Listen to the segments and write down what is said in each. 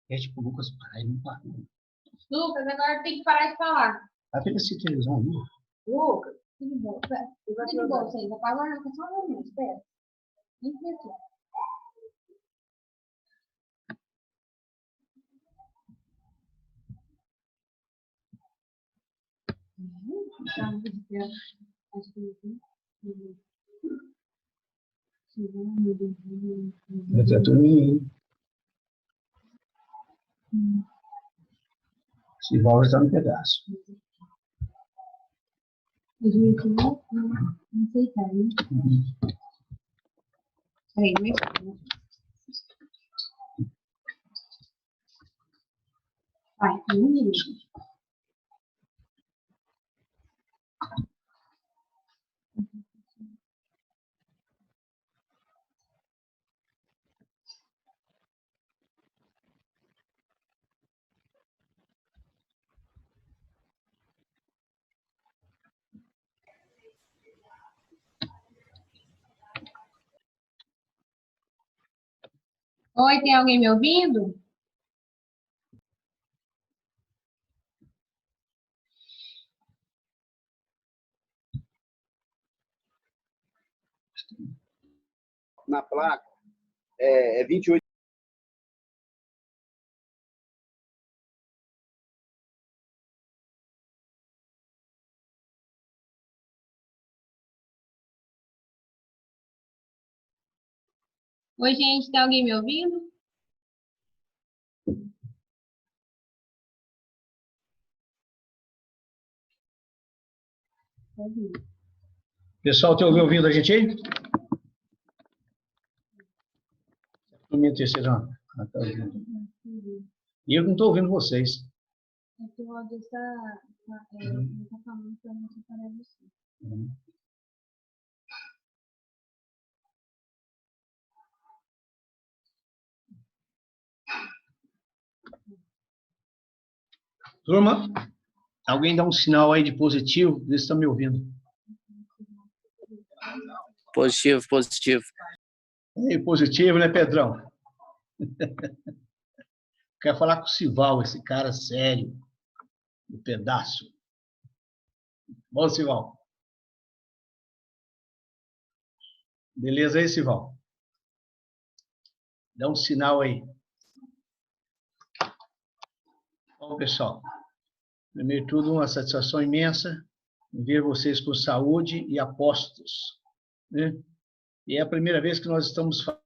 É tipo, Lucas, para aí, não para. Lucas, agora tem que parar de falar. Vai ver essa televisão ali. Lucas, tudo bom. Tudo bom, vocês. Vou pagar na só um minuto, espera. Nem aqui. Mas é turminha. Esse Val está no pedaço. 2015, não sei, tá, né? Peraí, mas... Vai, um minuto. Oi, tem alguém me ouvindo? Na placa é 28. Oi, gente, tem alguém me ouvindo? Pessoal, tem alguém ouvindo a gente aí? Turminha terceira. Tá ouvindo. E eu não estou ouvindo vocês. É que o áudio está falando que eu não sei parar de você. Turma, alguém dá um sinal aí de positivo? Eles estão me ouvindo. Positivo, positivo. E positivo, né, Pedrão? Quero falar com o Sival, esse cara sério, do pedaço. Bom, Sival. Beleza aí, Sival? Dá um sinal aí. Bom, pessoal, primeiro de tudo, uma satisfação imensa em ver vocês com saúde e apostos, né? E é a primeira vez que nós estamos falando.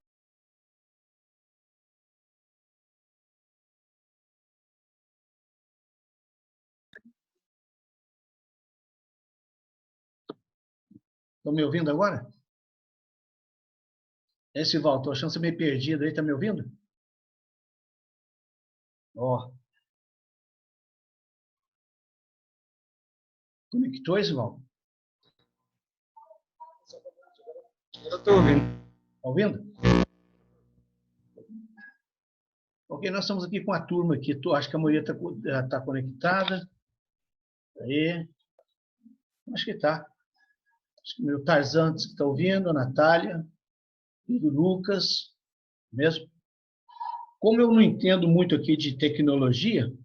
Estão me ouvindo agora? Sival, estou achando você meio perdido aí, está me ouvindo? Ó. Conectou, Sival? Eu estou ouvindo. Está ouvindo? Ok, nós estamos aqui com a turma aqui. Acho que a maioria está conectada. Aí. Acho que está. Acho que o meu Tarzan está ouvindo, a Natália, e o Lucas, mesmo. Como eu não entendo muito aqui de tecnologia,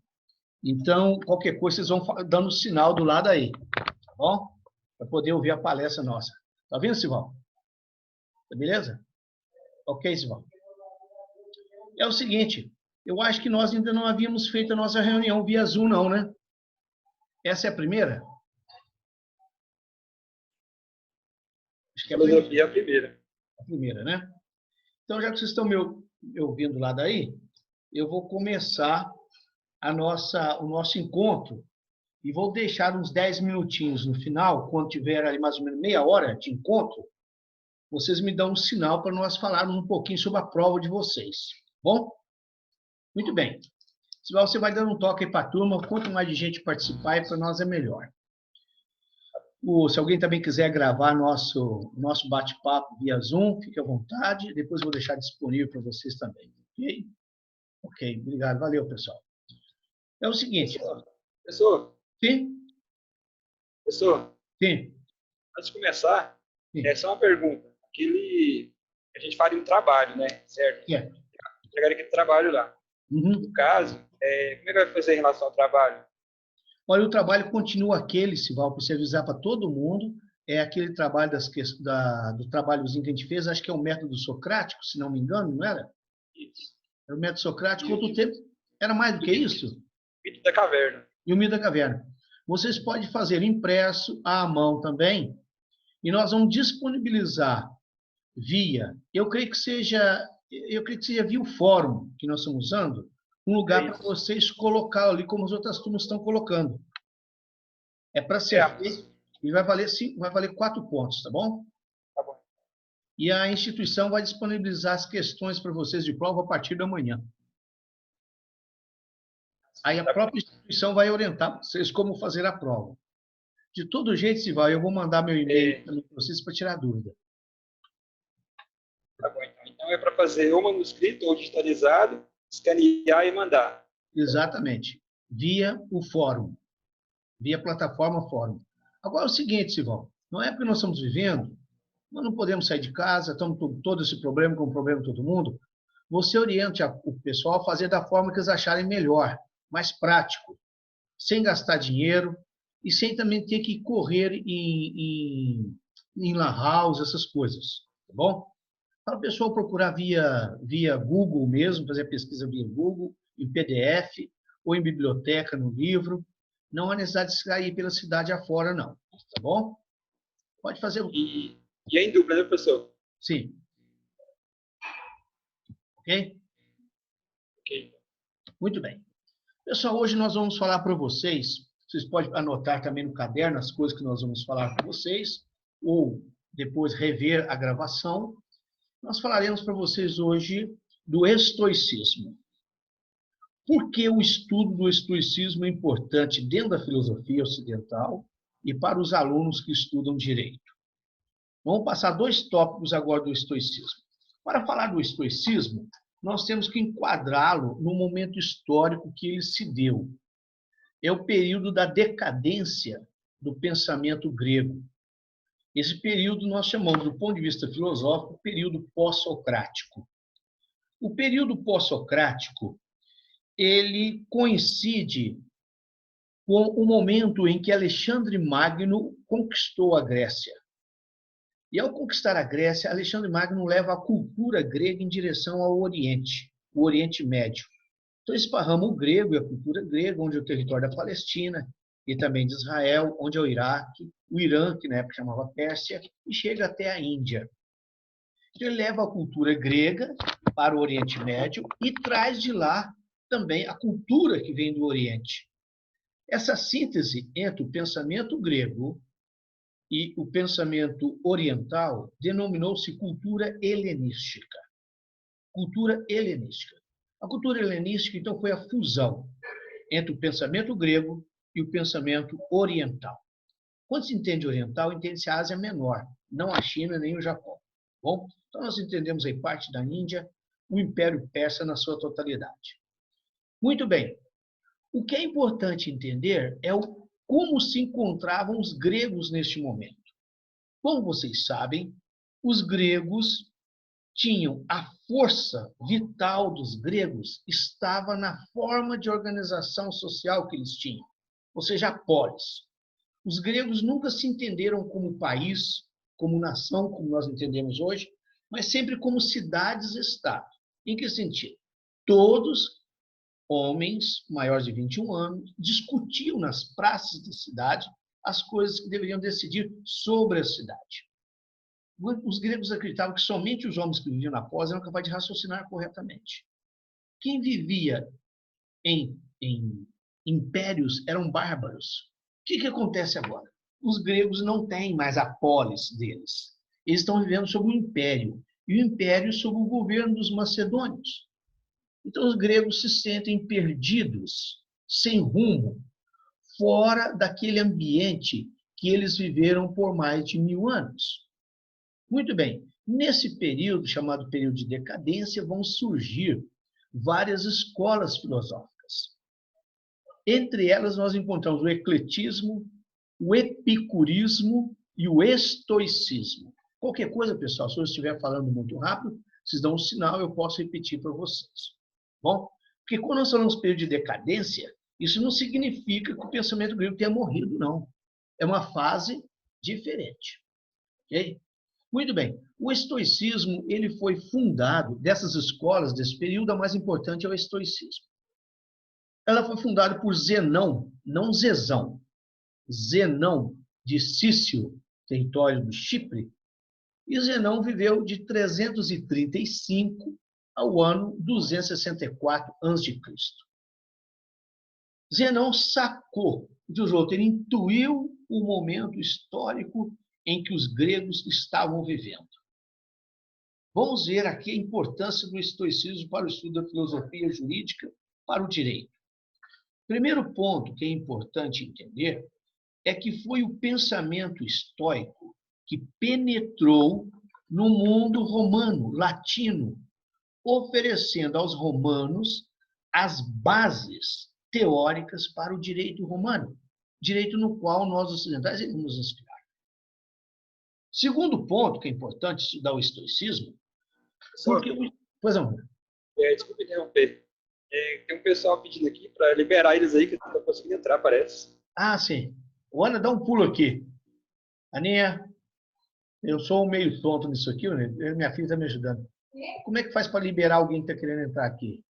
então, qualquer coisa, vocês vão dando sinal do lado aí, tá bom? Para poder ouvir a palestra nossa. Tá vendo, Sival? Beleza? Ok, Sival. É o seguinte, eu acho que nós ainda não havíamos feito a nossa reunião via Zoom, não, né? Essa é a primeira? Acho que é a primeira. Filosofia é a primeira. A primeira, né? Então, já que vocês estão me ouvindo lá daí, eu vou começar o nosso encontro e vou deixar uns 10 minutinhos no final, quando tiver ali mais ou menos meia hora de encontro, vocês me dão um sinal para nós falarmos um pouquinho sobre a prova de vocês. Bom? Muito bem. Se você vai dando um toque aí para a turma, quanto mais de gente participar, para nós é melhor. Se alguém também quiser gravar nosso bate-papo via Zoom, fique à vontade. Depois eu vou deixar disponível para vocês também. Ok? Ok, obrigado. Valeu, pessoal. É o seguinte. Professor? Sim? Professor? Sim. Antes de começar, Sim. é só uma pergunta. A gente faria um trabalho, né? Certo? É. Entregaria aquele trabalho lá. Uhum. No caso, como é que vai fazer em relação ao trabalho? Olha, o trabalho continua aquele, Sival, para você avisar para todo mundo, é aquele trabalho do trabalhozinho que a gente fez, acho que é o método socrático, se não me engano, não era? Isso. Era o método socrático, outro tempo era mais do que isso? Mito da caverna. E o mito da caverna. Vocês podem fazer impresso à mão também, e nós vamos disponibilizar via, eu creio que seja via o fórum que nós estamos usando, um lugar para vocês colocar ali como as outras turmas estão colocando. É para ser feito e vai valer 4 pontos, tá bom? Tá bom. E a instituição vai disponibilizar as questões para vocês de prova a partir da manhã. Aí a própria instituição vai orientar vocês como fazer a prova. De todo jeito, Sival, eu vou mandar meu e-mail para vocês para tirar dúvida. Tá bom, então. Então é para fazer ou manuscrito ou digitalizado, escanear e mandar. Exatamente. Via o fórum. Via a plataforma fórum. Agora é o seguinte, Sival, não é porque nós estamos vivendo, nós não podemos sair de casa, estamos com todo esse problema, com o problema de todo mundo. Você oriente o pessoal a fazer da forma que eles acharem melhor, mais prático, sem gastar dinheiro e sem também ter que correr em lan house, essas coisas, tá bom? Para o pessoal procurar via Google mesmo, fazer a pesquisa via Google, em PDF ou em biblioteca, no livro. Não há necessidade de sair pela cidade afora, não. Tá bom? Pode fazer. E em dupla, né, professor? Sim. Ok? Ok. Muito bem. Pessoal, hoje nós vamos falar para vocês podem anotar também no caderno as coisas que nós vamos falar com vocês, ou depois rever a gravação. Nós falaremos para vocês hoje do estoicismo. Por que o estudo do estoicismo é importante dentro da filosofia ocidental e para os alunos que estudam direito? Vamos passar 2 tópicos agora do estoicismo. Para falar do estoicismo, nós temos que enquadrá-lo no momento histórico que ele se deu. É o período da decadência do pensamento grego. Esse período nós chamamos, do ponto de vista filosófico, período pós-socrático. O período pós-socrático, ele coincide com o momento em que Alexandre Magno conquistou a Grécia. E ao conquistar a Grécia, Alexandre Magno leva a cultura grega em direção ao Oriente, o Oriente Médio. Então, esparrama o grego e a cultura grega, onde é o território da Palestina, e também de Israel, onde é o Iraque, o Irã, que na época chamava Pérsia, e chega até a Índia. Então, ele leva a cultura grega para o Oriente Médio e traz de lá também a cultura que vem do Oriente. Essa síntese entre o pensamento grego e o pensamento oriental denominou-se cultura helenística. Cultura helenística. A cultura helenística, então, foi a fusão entre o pensamento grego e o pensamento oriental. Quando se entende oriental, entende-se a Ásia Menor, não a China nem o Japão. Bom, então nós entendemos aí parte da Índia, o Império Persa na sua totalidade. Muito bem. O que é importante entender é como se encontravam os gregos neste momento. Como vocês sabem, os gregos tinham a força vital dos gregos estava na forma de organização social que eles tinham, ou seja, a polis. Os gregos nunca se entenderam como país, como nação, como nós entendemos hoje, mas sempre como cidades-estado. Em que sentido? Todos, homens maiores de 21 anos, discutiam nas praças da cidade as coisas que deveriam decidir sobre a cidade. Os gregos acreditavam que somente os homens que viviam na polis eram capazes de raciocinar corretamente. Quem vivia em impérios eram bárbaros. O que acontece agora? Os gregos não têm mais a polis deles. Eles estão vivendo sob o império. E o império sob o governo dos macedônios. Então, os gregos se sentem perdidos, sem rumo, fora daquele ambiente que eles viveram por mais de 1000 anos. Muito bem, nesse período, chamado período de decadência, vão surgir várias escolas filosóficas. Entre elas, nós encontramos o ecletismo, o epicurismo e o estoicismo. Qualquer coisa, pessoal, se eu estiver falando muito rápido, vocês dão um sinal, eu posso repetir para vocês. Bom, Porque quando nós falamos período de decadência, isso não significa que o pensamento grego tenha morrido, não. É uma fase diferente. Ok? Muito bem. O estoicismo ele foi fundado, dessas escolas, desse período, a mais importante é o estoicismo. Ela foi fundada por Zenão, não Zezão. Zenão de Cício, território do Chipre, e Zenão viveu de 335 ao ano 264 a.C. Zenão sacou, ele intuiu o momento histórico em que os gregos estavam vivendo. Vamos ver aqui a importância do estoicismo para o estudo da filosofia jurídica, para o direito. Primeiro ponto que é importante entender é que foi o pensamento estoico que penetrou no mundo romano, latino, oferecendo aos romanos as bases teóricas para o direito romano, direito no qual nós ocidentais iremos nos inspirar. Segundo ponto que é importante estudar o estoicismo, porque... Pois não. Desculpa interromper. Tem um pessoal pedindo aqui para liberar eles aí, que não estão conseguindo entrar, parece. Ah, sim. O Ana, dá um pulo aqui. Aninha, eu sou meio tonto nisso aqui, né? Minha filha está me ajudando. Como é que faz para liberar alguém que está querendo entrar aqui?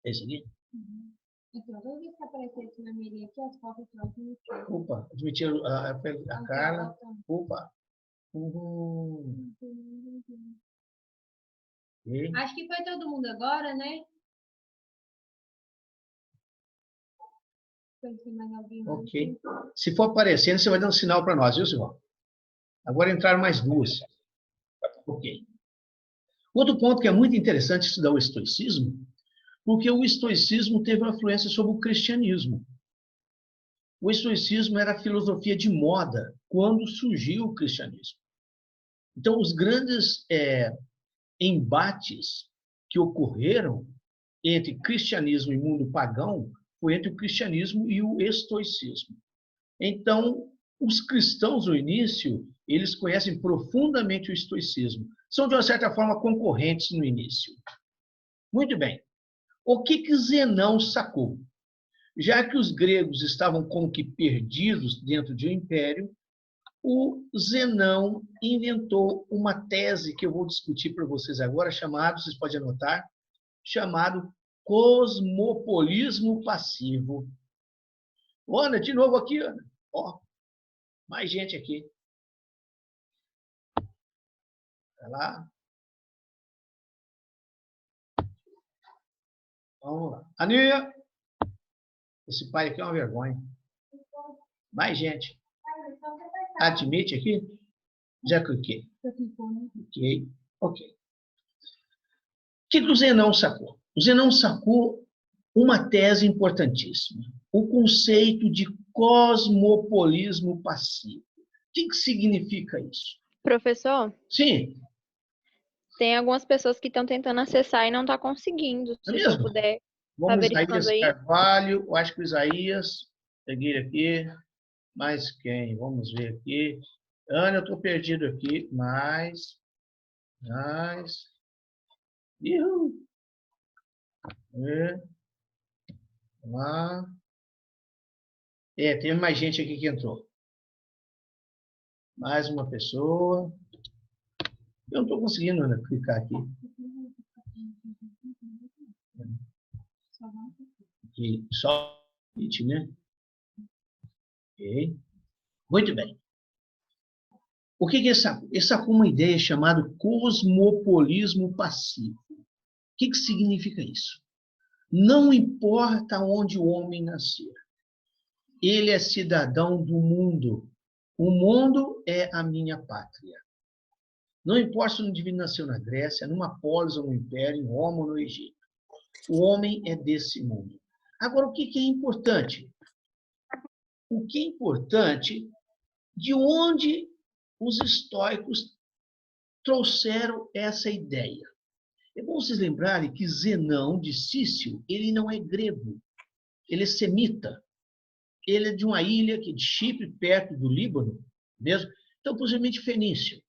É isso aqui? Então, toda vez que aparecer esse numerinho aqui, as fotos estão. Opa, admitir a Carla. Opa. Okay. Acho que foi todo mundo agora, né? Mais alguém. Ok. Se for aparecendo, você vai dando sinal para nós, viu, Silvão? Agora entraram mais duas. Ok. Outro ponto que é muito interessante estudar o estoicismo, porque o estoicismo teve uma influência sobre o cristianismo. O estoicismo era a filosofia de moda quando surgiu o cristianismo. Então, os grandes embates que ocorreram entre cristianismo e mundo pagão foi entre o cristianismo e o estoicismo. Então, os cristãos, no início, eles conhecem profundamente o estoicismo. São, de uma certa forma, concorrentes no início. Muito bem. O que Zenão sacou? Já que os gregos estavam como que perdidos dentro de um império, o Zenão inventou uma tese que eu vou discutir para vocês agora, vocês podem anotar, chamado cosmopolismo passivo. Ana, de novo aqui, Ana. Ó, mais gente aqui. Vai lá. Vamos lá. Aninha! Esse pai aqui é uma vergonha. Mais gente. Admite aqui? Já cliquei. Ok. Ok. O que o Zenão sacou? O Zenão sacou uma tese importantíssima. O conceito de cosmopolismo passivo. O que significa isso? Professor? Sim. Tem algumas pessoas que estão tentando acessar e não estão conseguindo. Se o senhor puder estar verificando aí. Carvalho, eu acho que o Isaías, peguei aqui. Mais quem? Vamos ver aqui. Ana, eu estou perdido aqui. Mais. Lá. Teve mais gente aqui que entrou. Mais uma pessoa. Eu não estou conseguindo, Ana, clicar aqui. Aqui, só né? Ok. Muito bem. O que é essa? Essa é uma ideia chamada cosmopolismo passivo. O que significa isso? Não importa onde o homem nascer, ele é cidadão do mundo. O mundo é a minha pátria. Não importa se o indivíduo nasceu na Grécia, numa polis ou no Império, em Roma ou no Egito. O homem é desse mundo. Agora, o que é importante? O que é importante de onde os estoicos trouxeram essa ideia? É bom vocês lembrarem que Zenão de Cício, ele não é grego, ele é semita. Ele é de uma ilha de Chipre, perto do Líbano, mesmo. Então, possivelmente fenício.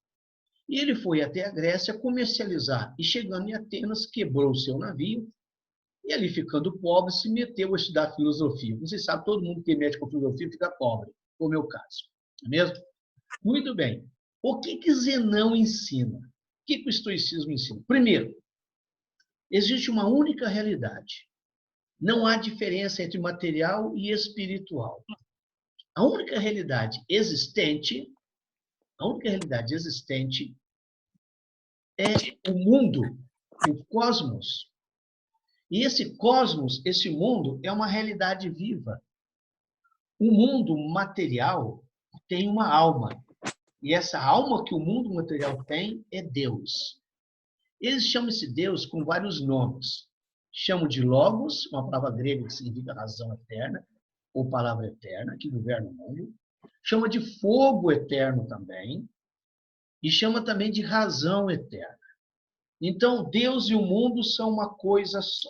E ele foi até a Grécia comercializar. E chegando em Atenas, quebrou o seu navio. E ali, ficando pobre, se meteu a estudar filosofia. Você sabe, todo mundo que mete com filosofia fica pobre. Foi o meu caso. Não é mesmo? Muito bem. O que Zenão ensina? O que o estoicismo ensina? Primeiro, existe uma única realidade. Não há diferença entre material e espiritual. A única realidade existente é o mundo, o cosmos. E esse cosmos, esse mundo, é uma realidade viva. O mundo material tem uma alma. E essa alma que o mundo material tem é Deus. Eles chamam esse Deus com vários nomes. Chamam de Logos, uma palavra grega que significa razão eterna, ou palavra eterna, que governa o mundo. Chama de fogo eterno também. E chama também de razão eterna. Então, Deus e o mundo são uma coisa só.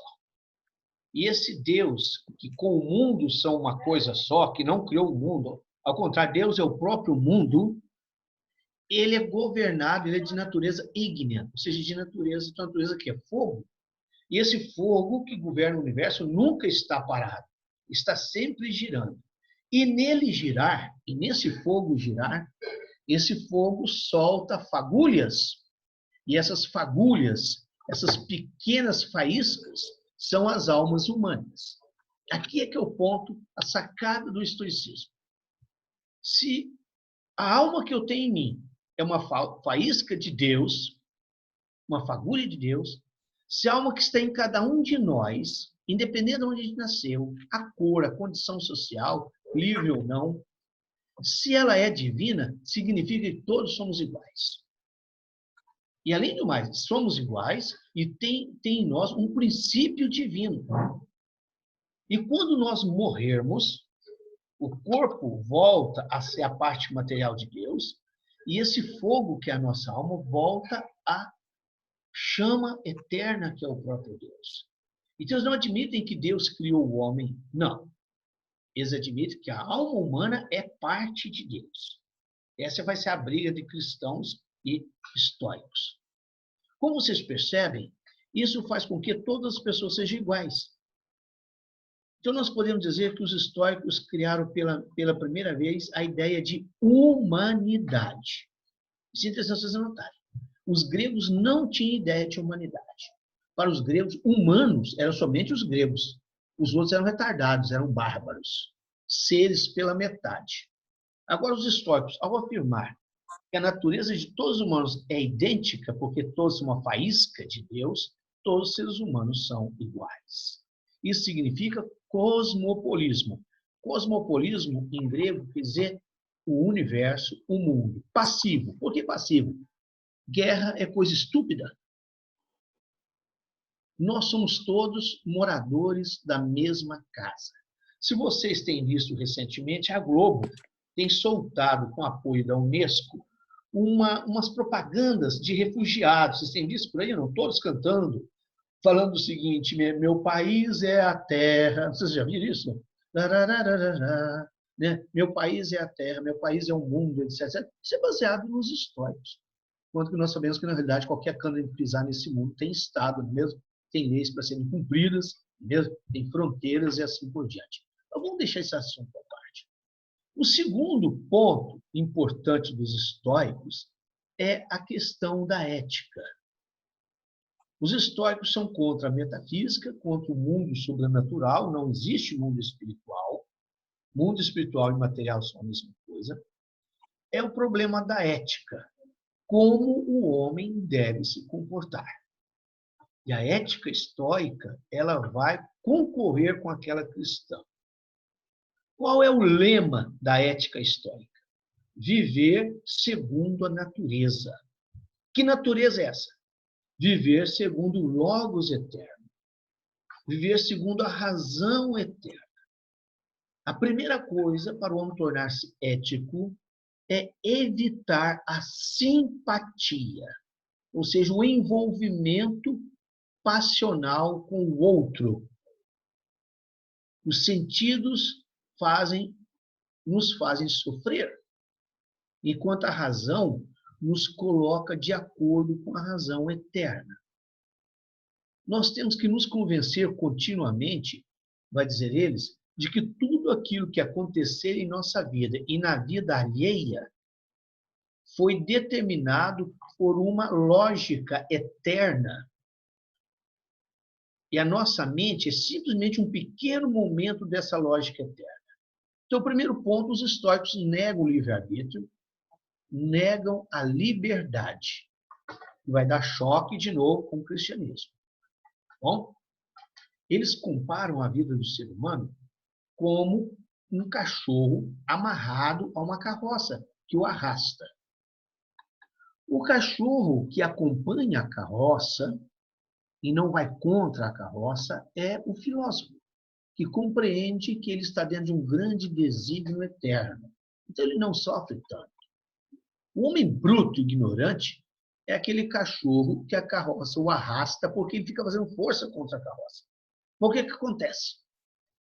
E esse Deus, que com o mundo são uma coisa só, que não criou o mundo, ao contrário, Deus é o próprio mundo, ele é governado, ele é de natureza ígnea, ou seja, de natureza que é fogo. E esse fogo que governa o universo nunca está parado, está sempre girando. E nele girar, e nesse fogo girar, esse fogo solta fagulhas. E essas fagulhas, essas pequenas faíscas, são as almas humanas. Aqui é que é o ponto, a sacada do estoicismo. Se a alma que eu tenho em mim é uma faísca de Deus, uma fagulha de Deus, se a alma que está em cada um de nós, independente de onde a gente nasceu, a cor, a condição social, livre ou não, se ela é divina, significa que todos somos iguais. E, além do mais, somos iguais e tem em nós um princípio divino. E quando nós morrermos, o corpo volta a ser a parte material de Deus e esse fogo, que é a nossa alma, volta à chama eterna, que é o próprio Deus. Então, eles não admitem que Deus criou o homem. Não. Eles admitem que a alma humana é parte de Deus. Essa vai ser a briga de cristãos e estoicos. Como vocês percebem, isso faz com que todas as pessoas sejam iguais. Então, nós podemos dizer que os estoicos criaram pela primeira vez a ideia de humanidade. Isso é interessante vocês anotarem. Os gregos não tinham ideia de humanidade. Para os gregos, humanos eram somente os gregos. Os outros eram retardados, eram bárbaros. Seres pela metade. Agora, os estoicos, ao afirmar que a natureza de todos os humanos é idêntica, porque todos são uma faísca de Deus, todos os seres humanos são iguais. Isso significa cosmopolismo. Cosmopolismo, em grego, quer dizer o universo, o mundo. Passivo. Por que passivo? Guerra é coisa estúpida. Nós somos todos moradores da mesma casa. Se vocês têm visto recentemente, a Globo tem soltado, com apoio da Unesco, umas propagandas de refugiados. Vocês têm visto por aí, não? Todos cantando, falando o seguinte: meu país é a terra. Vocês já viram isso? Né? Meu país é a terra, meu país é o mundo, etc. Isso é baseado nos estoicos. Quanto que nós sabemos que, na realidade, qualquer cano de pisar nesse mundo tem Estado mesmo, tem leis para serem cumpridas, mesmo, tem fronteiras e assim por diante. Então, vamos deixar esse assunto à parte. O segundo ponto importante dos estoicos é a questão da ética. Os estoicos são contra a metafísica, contra o mundo sobrenatural, não existe mundo espiritual. Mundo espiritual e material são a mesma coisa. É o problema da ética. Como o homem deve se comportar. E a ética estoica, ela vai concorrer com aquela cristã. Qual é o lema da ética estoica? Viver segundo a natureza. Que natureza é essa? Viver segundo o Logos eterno. Viver segundo a razão eterna. A primeira coisa para o homem tornar-se ético é evitar a simpatia, ou seja, o envolvimento passional com o outro. Os sentidos nos fazem sofrer, enquanto a razão nos coloca de acordo com a razão eterna. Nós temos que nos convencer continuamente, vai dizer eles, de que tudo aquilo que acontecer em nossa vida e na vida alheia foi determinado por uma lógica eterna. E a nossa mente é simplesmente um pequeno momento dessa lógica eterna. Então, o primeiro ponto, os estoicos negam o livre-arbítrio, negam a liberdade. E vai dar choque de novo com o cristianismo. Bom, eles comparam a vida do ser humano como um cachorro amarrado a uma carroça que o arrasta. O cachorro que acompanha a carroça e não vai contra a carroça é o filósofo, que compreende que ele está dentro de um grande desígnio eterno. Então ele não sofre tanto. O homem bruto e ignorante é aquele cachorro que a carroça o arrasta porque ele fica fazendo força contra a carroça. Por que acontece?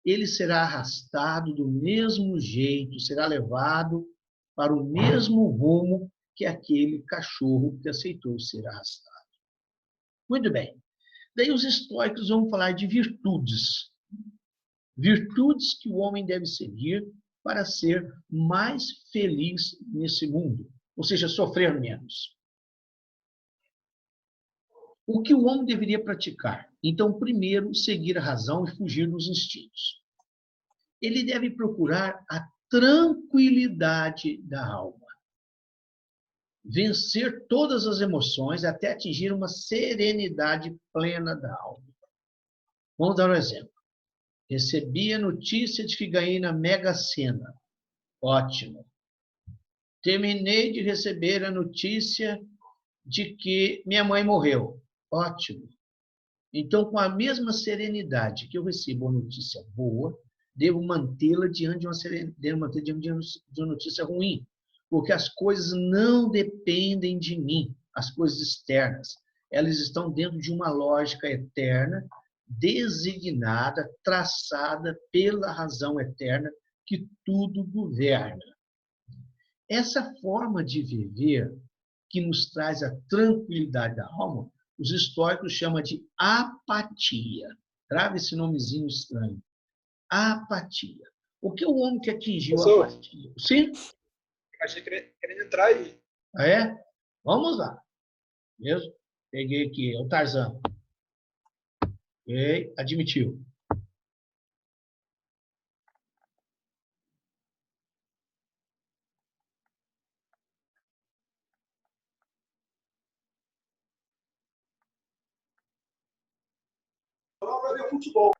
Ele será arrastado do mesmo jeito, será levado para o mesmo rumo que aquele cachorro que aceitou ser arrastado. Muito bem. Daí os estoicos vão falar de virtudes. Virtudes que o homem deve seguir para ser mais feliz nesse mundo. Ou seja, sofrer menos. O que o homem deveria praticar? Então, primeiro, seguir a razão e fugir dos instintos. Ele deve procurar a tranquilidade da alma. Vencer todas as emoções até atingir uma serenidade plena da alma. Vamos dar um exemplo. Recebi a notícia de que ganhei na Mega Sena. Ótimo. Terminei de receber a notícia de que minha mãe morreu. Ótimo. Então, com a mesma serenidade que eu recebo uma notícia boa, devo mantê-la diante de uma notícia ruim, porque as coisas não dependem de mim, as coisas externas. Elas estão dentro de uma lógica eterna, designada, traçada pela razão eterna que tudo governa. Essa forma de viver que nos traz a tranquilidade da alma, os estoicos chamam de apatia. Grave esse nomezinho estranho. Apatia. O que o homem que atingiu a apatia? Sim? Achei querendo entrar aí. Ah, é? Vamos lá. Mesmo? Peguei aqui, é o Tarzan. Ok, admitiu. Para ver futebol.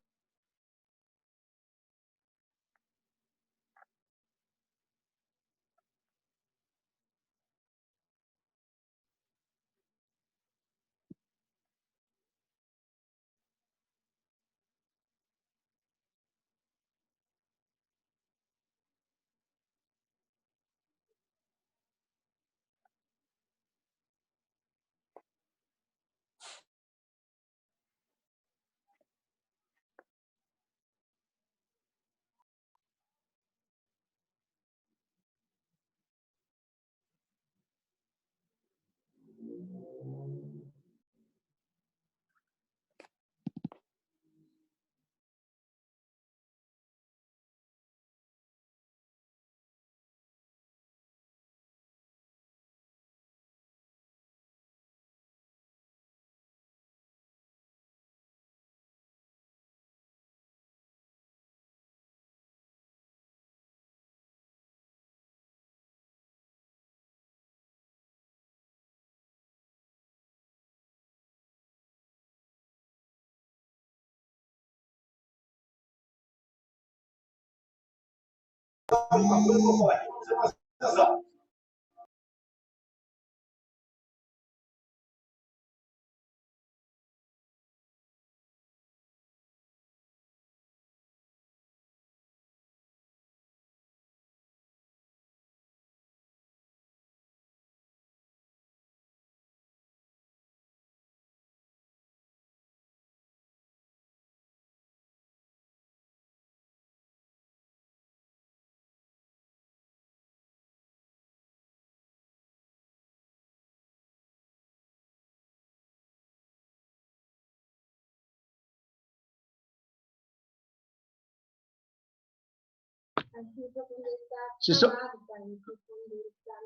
Vocês são...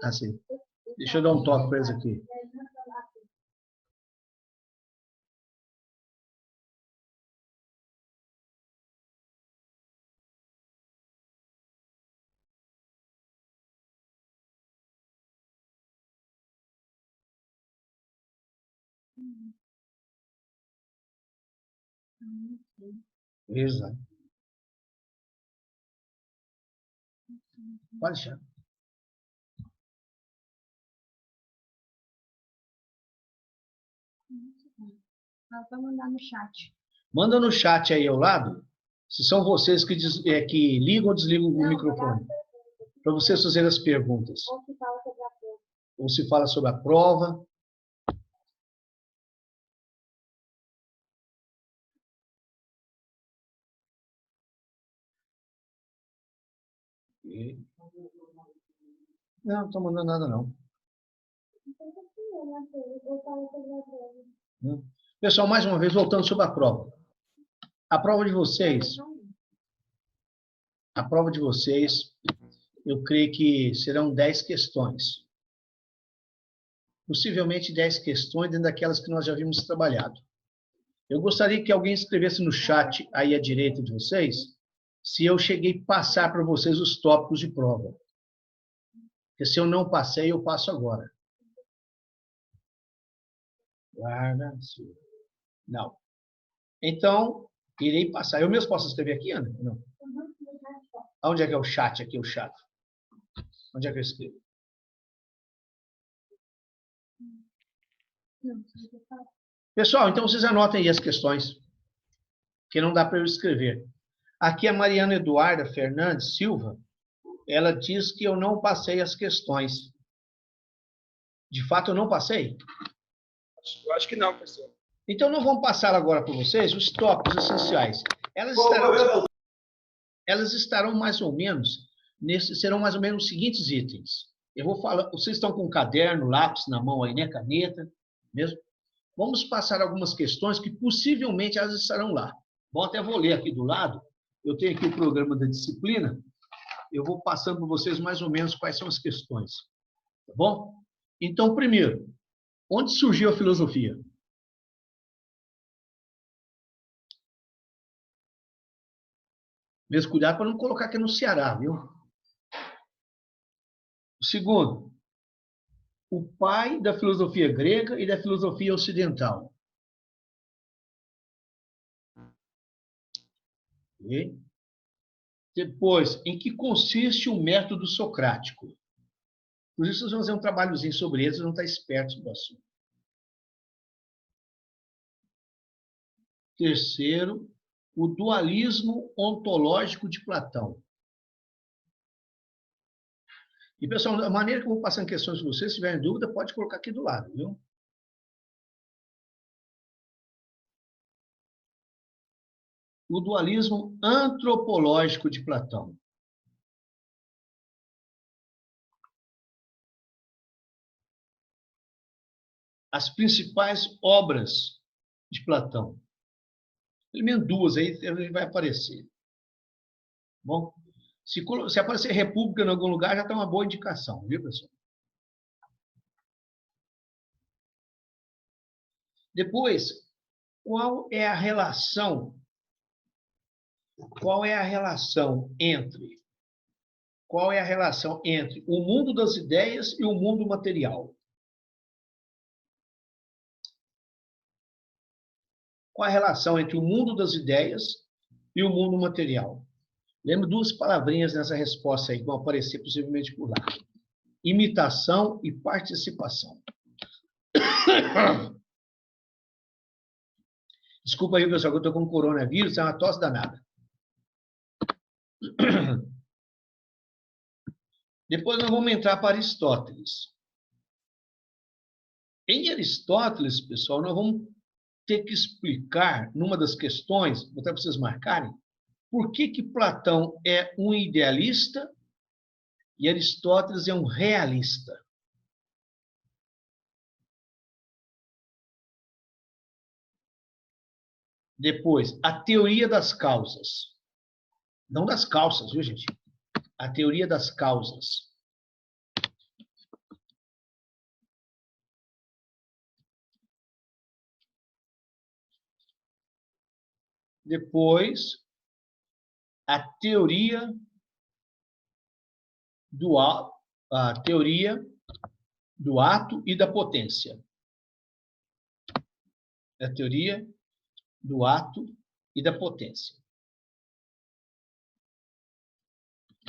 Ah, sim. Deixa eu dar um toque para eles aqui. Exato. Pode deixar. Vai mandar no chat. Manda no chat aí ao lado, se são vocês que ligam ou desligam o microfone. Para vocês fazerem as perguntas. Ou se fala sobre a prova. Ou se fala sobre a prova. Não estou mandando nada, não. Pessoal, mais uma vez, voltando sobre a prova. A prova de vocês, eu creio que serão 10 questões. Possivelmente 10 questões dentro daquelas que nós já vimos trabalhado. Eu gostaria que alguém escrevesse no chat, aí à direita de vocês, se eu cheguei a passar para vocês os tópicos de prova. Porque se eu não passei, eu passo agora. Guarda. Não. Então, irei passar. Eu mesmo posso escrever aqui, Ana? Não. Onde é que é o chat? Aqui é o chat. Onde é que eu escrevo? Pessoal, então vocês anotem aí as questões, que não dá para eu escrever. Aqui a Mariana Eduarda Fernandes Silva, ela diz que eu não passei as questões. De fato, eu não passei? Eu acho que não, professor. Então, nós vamos passar agora para vocês os tópicos essenciais. Elas estarão mais ou menos, serão mais ou menos os seguintes itens. Eu vou falar, vocês estão com um caderno, lápis na mão aí, né? Caneta, mesmo? Vamos passar algumas questões que possivelmente elas estarão lá. Bom, até vou ler aqui do lado. Eu tenho aqui o programa da disciplina. Eu vou passando para vocês mais ou menos quais são as questões. Tá bom? Então, primeiro, onde surgiu a filosofia? Mesmo cuidado para não colocar aqui no Ceará, viu? O segundo, o pai da filosofia grega e da filosofia ocidental. Okay? Depois, em que consiste o método socrático? Por isso, nós vamos fazer um trabalhozinho sobre eles, não está esperto do assunto. Terceiro, o dualismo ontológico de Platão. E, pessoal, a maneira que eu vou passando questões para vocês, se tiverem dúvida, pode colocar aqui do lado, viu? O dualismo antropológico de Platão. As principais obras de Platão. Pelo menos duas aí ele vai aparecer. Bom, se aparecer República em algum lugar, já está uma boa indicação, viu, pessoal? Depois, qual é a relação entre o mundo das ideias e o mundo material? Qual a relação entre o mundo das ideias e o mundo material? Lembra duas palavrinhas nessa resposta aí que vão aparecer possivelmente por lá. Imitação e participação. Desculpa aí, pessoal, que eu estou com coronavírus, é uma tosse danada. Depois nós vamos entrar para Aristóteles. Em Aristóteles, pessoal, nós vamos ter que explicar, numa das questões, vou até para vocês marcarem, por que Platão é um idealista e Aristóteles é um realista. Depois, a teoria das causas. Não das calças, viu, gente? a teoria das causas. Depois, a teoria a teoria do ato e da potência. A teoria do ato e da potência.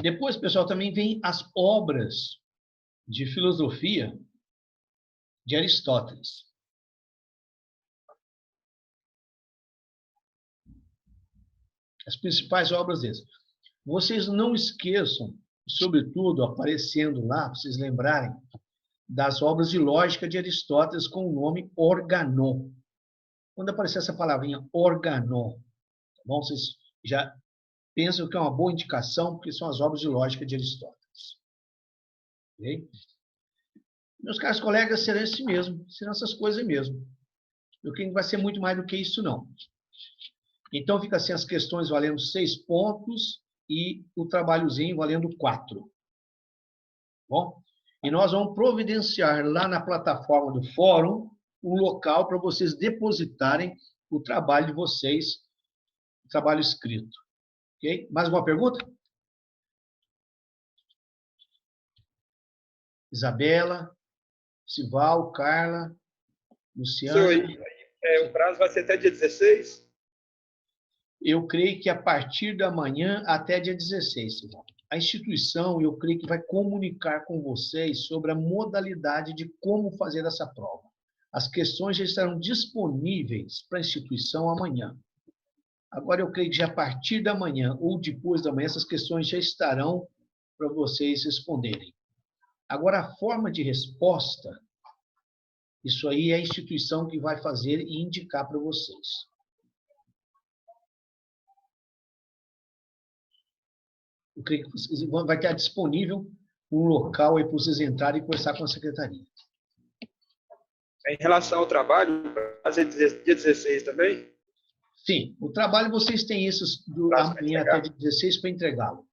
Depois, pessoal, também vem as obras de filosofia de Aristóteles. As principais obras deles. Vocês não esqueçam, sobretudo, aparecendo lá, para vocês lembrarem, das obras de lógica de Aristóteles com o nome organon. Quando aparecer essa palavrinha organon, tá bom? Vocês já pensam que é uma boa indicação, porque são as obras de lógica de Aristóteles. Ok? Meus caros colegas, serão esse mesmo, serão essas coisas mesmo. Eu creio que vai ser muito mais do que isso, não. Então, fica assim as questões valendo 6 pontos e o trabalhozinho valendo 4. Bom? E nós vamos providenciar lá na plataforma do fórum um local para vocês depositarem o trabalho de vocês, o trabalho escrito. Ok? Mais uma pergunta? Isabela, Sival, Carla, Luciana. O prazo vai ser até dia 16? Eu creio que a partir da manhã até dia 16, Sival. A instituição, eu creio que vai comunicar com vocês sobre a modalidade de como fazer essa prova. As questões já estarão disponíveis para a instituição amanhã. Agora, eu creio que já a partir da manhã ou depois da manhã, essas questões já estarão para vocês responderem. Agora, a forma de resposta, isso aí é a instituição que vai fazer e indicar para vocês. Eu creio que vai estar disponível um local aí para vocês entrarem e conversar com a secretaria. Em relação ao trabalho, fazer dia 16 também? Sim, o trabalho vocês têm isso do amanhã até dia 16 para entregá-lo.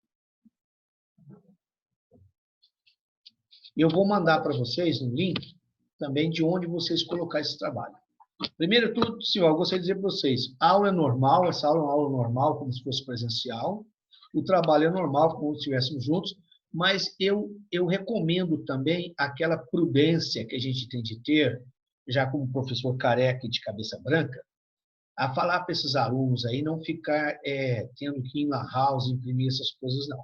Eu vou mandar para vocês um link também de onde vocês colocar esse trabalho. Primeiro de tudo, senhor, eu gostaria de dizer para vocês, a aula é normal, essa aula é uma aula normal, como se fosse presencial. O trabalho é normal, como se estivéssemos juntos, mas eu recomendo também aquela prudência que a gente tem de ter, já como professor careca e de cabeça branca, a falar para esses alunos aí, não ficar tendo que ir em lan house, imprimir essas coisas, não.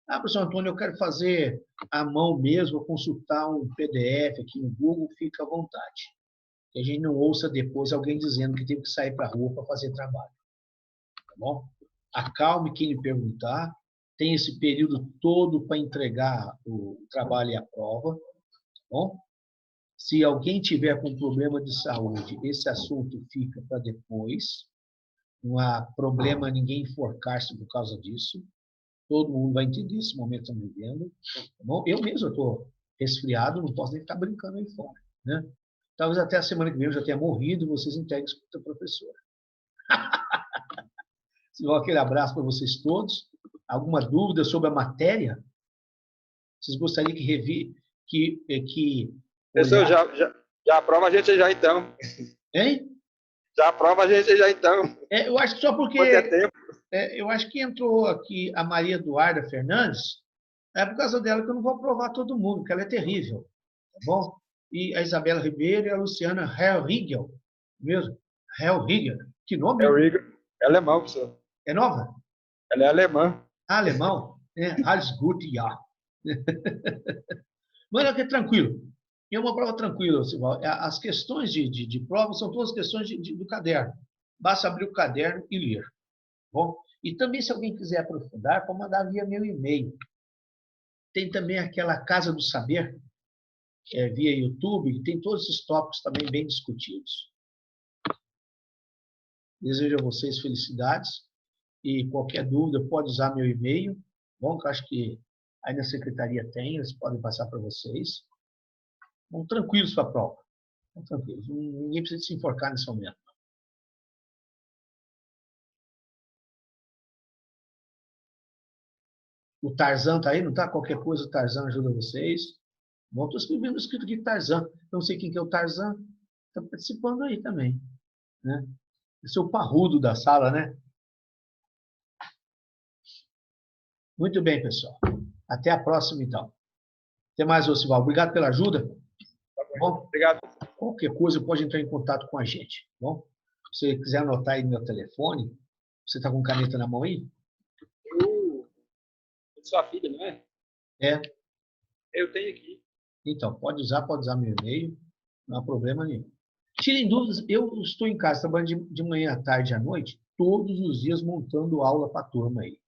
Ah, professor Antônio, eu quero fazer à mão mesmo, consultar um PDF aqui no Google, fica à vontade. Que a gente não ouça depois alguém dizendo que tem que sair para a rua para fazer trabalho. Tá bom? Acalme quem lhe perguntar, tem esse período todo para entregar o trabalho e a prova. Tá bom? Se alguém tiver com problema de saúde, esse assunto fica para depois. Não há problema ninguém enforcar-se por causa disso. Todo mundo vai entender esse momento que estamos vivendo. Tá bom? Eu mesmo estou resfriado, não posso nem ficar brincando aí fora. Né? Talvez até a semana que vem eu já tenha morrido e vocês entreguem isso para a professora. Aquele abraço para vocês todos. Alguma dúvida sobre a matéria? Vocês gostariam que Professor, já aprova a gente já então. Hein? Já aprova a gente já então. Eu acho que só porque... Quanto é tempo? Eu acho que entrou aqui a Maria Eduarda Fernandes, é por causa dela que eu não vou aprovar todo mundo, porque ela é terrível. Tá bom? E a Isabela Ribeiro e a Luciana Hellriegel. Mesmo? Hellriegel. Que nome? Hellriegel. É alemão, professor. É nova? Ela é alemã. Ah, alemão? Alles gut, ja. Mas é que é tranquilo. É uma prova tranquila, Sival. As questões de prova são todas questões do caderno. Basta abrir o caderno e ler. Bom? E também, se alguém quiser aprofundar, pode mandar via meu e-mail. Tem também aquela Casa do Saber, via YouTube, que tem todos esses tópicos também bem discutidos. Desejo a vocês felicidades e qualquer dúvida pode usar meu e-mail. Bom, que eu acho que aí na secretaria tem, eles podem passar para vocês. Vão tranquilos para a prova. Vão tranquilos. Ninguém precisa se enforcar nesse momento. O Tarzan tá aí, não tá? Qualquer coisa, o Tarzan ajuda vocês. Bom, estou escrevendo escrito aqui Tarzan. Não sei quem que é o Tarzan. Está participando aí também, né? Esse é o parrudo da sala, né? Muito bem, pessoal. Até a próxima, então. Até mais, Osival. Obrigado pela ajuda. Tá Bom, Obrigado. qualquer coisa pode entrar em contato com a gente. Bom, se você quiser anotar aí no meu telefone, você está com caneta na mão aí? Sua filha, não é? É. Eu tenho aqui. Então, pode usar meu e-mail, não há problema nenhum. Tirem dúvidas, eu estou em casa trabalhando de manhã, à tarde e à noite, todos os dias montando aula para a turma aí,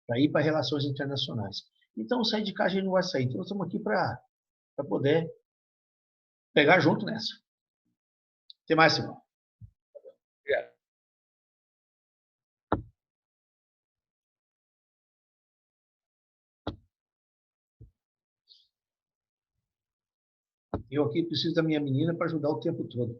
para ir para relações internacionais. Então, sair de casa a gente não vai sair. Então, nós estamos aqui para poder pegar junto nessa. Até mais, Simão. Obrigado. Eu aqui preciso da minha menina para ajudar o tempo todo.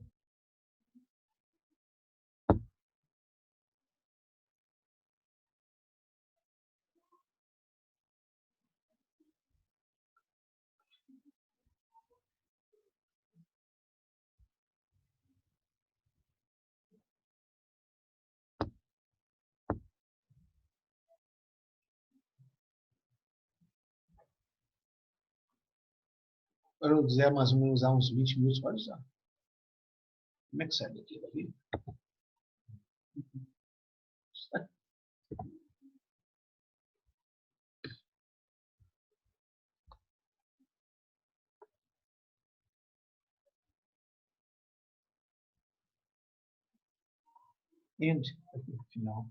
Para eu dizer mais ou menos usar uns 20 minutos, pode usar. Como é que sai daqui? End, aqui no final.